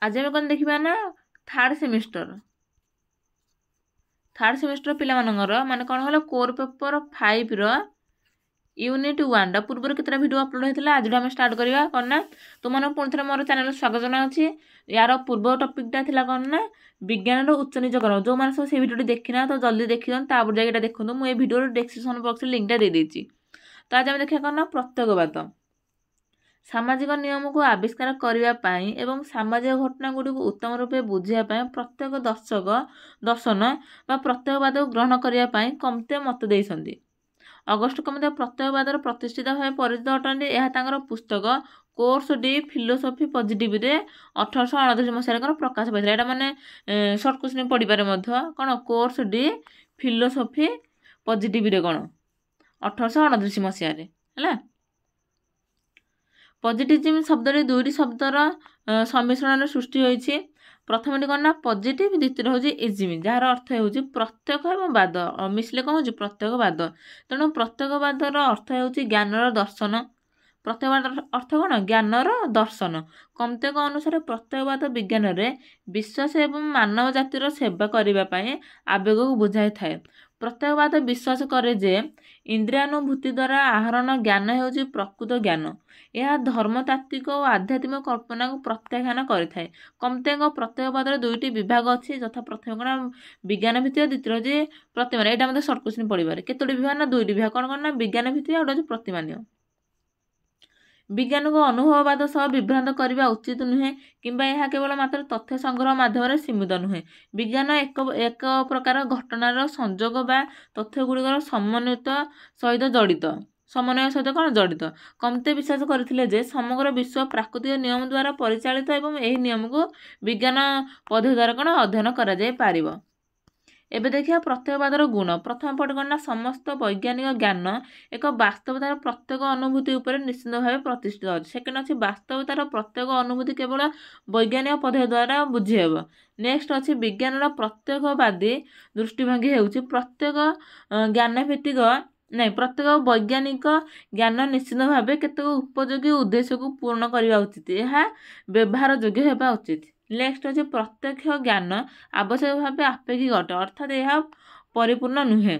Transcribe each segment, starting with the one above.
आज आम कौन देखा ना थर्ड सेमिस्टर पिलाମାନଙ୍କର ମାନେ କ'ଣ ହେଲା କୋर पेपर 5 ର यूनिट 1 टा पूर्व केतटा वीडियो अपलोड होता आज आम स्टार्ट करवा कौन ना तुम पुणी थे मोर चैनल स्वागत जनावि यार पूर्व टपिकटा थी कौन ना विज्ञान उच्च नीचकरण जो मैंने सब से वीडियो देखना तो जल्दी देखी दिखाँ जाए देखो मुझे वीडियो डिस्क्रिप्शन बॉक्स में लिंकटा दे देती। तो आज आम देखा कौन ना प्रत्येकवाद सामाजिक नियम को आविष्कार करने एवं सामाजिक घटना गुड़ी को उत्तम रूपे बुझापी प्रत्येक दर्शन व प्रत्येकवाद को ग्रहण करने कमते मत देते। अगस्ट कमते प्रत्येकवादर प्रतिष्ठित भाव परिचित अटंती यह पुस्तक कोर्स डी फिलोसफी पॉजिटिव रे 1829 मसीह प्रकाश पाई यहाँ मैंने सर्ट क्वेश्चन पढ़ी पारे कौन कोर्स डी फिलोसफी पॉजिटिव रे कौन 1829 मसीह है। पॉजिटिविज्म शब्द दुईटी शब्दर सम्मिश्रण सृष्टि होती प्रथम कौन ना पॉजिटिव द्वितीय हूँ इजिम जार अर्थ हो प्रत्येक एवं बाद मिसले कौन हो प्रत्येकवाद तेणु प्रत्येकवादर अर्थ हो ज्ञानर दर्शन प्रत्येकवाद अर्थ कौन ज्ञानर दर्शन कमतेक अनुसार प्रत्येकवाद विज्ञान में विश्वास एवं मानव जातिर सेवा करने आवेग को बुझाई थाए। प्रत्येकवाद विश्वास करे जे इंद्रियानुभूति द्वारा आहरण ज्ञान हो प्रकृत ज्ञान यह धर्मतात्विक और आध्यात्मिक कल्पना को प्रत्याख्यान करें। कमतेक प्रत्येकवाद दुईटी विभाग अच्छी यथा प्रथम कौन विज्ञान भित्तिक द्वितीय हूँ प्रतिमान यहाँ मतलब सर्ट क्वेश्चन पढ़े केतोटी विभाग ना दुईटी विभाग कौन कौन ना विज्ञान भित्तिक और गोटे प्रतिमान। विज्ञान को अनुभववाद सह विभ्रांत करने उचित नुहे किंबा यह केवल मात्र तथ्य संग्रह माध्यम सीमित नुहे। विज्ञान एक प्रकार घटनार संजोग बा तथ्य गुड़िकर समन्वित सहित जड़ित समन्वय सहित कौन जड़ित कमते विश्वास करते समग्र विश्व प्राकृतिक नियम द्वारा परिचालित एवं यही नियम को विज्ञान पद्धति द्वारा कौन अध्ययन कर। एबे देखिए प्रत्येकवादर गुण प्रथम पट कौन ना समस्त वैज्ञानिक ज्ञान एक वास्तवतार प्रत्येक अनुभूति उपर निश्चित भाव प्रतिष्ठित अच्छे। सेकेंड अच्छी वास्तवतार प्रत्येक अनुभूति केवल वैज्ञानिक पद्धति द्वारा बुझीहेब। नेक्स्ट अच्छी विज्ञान प्रत्येकवादी दृष्टिभंगी होउछि प्रत्येक ज्ञान भित्तिक नहीं प्रत्येक वैज्ञानिक ज्ञान निश्चित भाव केतक उपयोगी उद्देश्य को पूर्ण करने उचित यह व्यवहार योग्य होगा उचित। नेक्स्ट अच्छे प्रत्यक्ष ज्ञान आवश्यक भाव आपेक्षिक अटे अर्थात यह परिपूर्ण नुहे।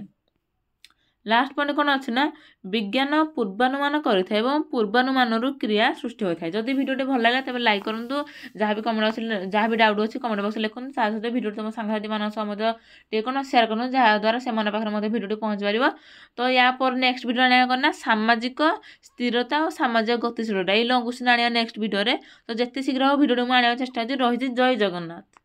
लास्ट पॉइंट कौन अच्छे ना विज्ञान पूर्वानुमान करें पूर्वानुमान क्रिया सृष्टि होता है। जदि वीडियो भल लगे तेज लाइक करूँ जहाँ भी कमेंट जहाँ भी डाउट अच्छी कमेंट बॉक्स लिखुन सहित वीडियो तुम सांगसाथी मान सह कौन सेयार करूँ जहाँद्वारा से पाखे वीडियो पहुँच पार। तो या पर नेक्स्ट वीडियो आने करना सामाजिक स्थिरता और सामाजिक गतिशीलता ये लंग क्वेश्चन आने नेक्स्ट वीडियो। तो जिते शीघ्र वीडियो मुझे चेष्टा रही जय जगन्नाथ।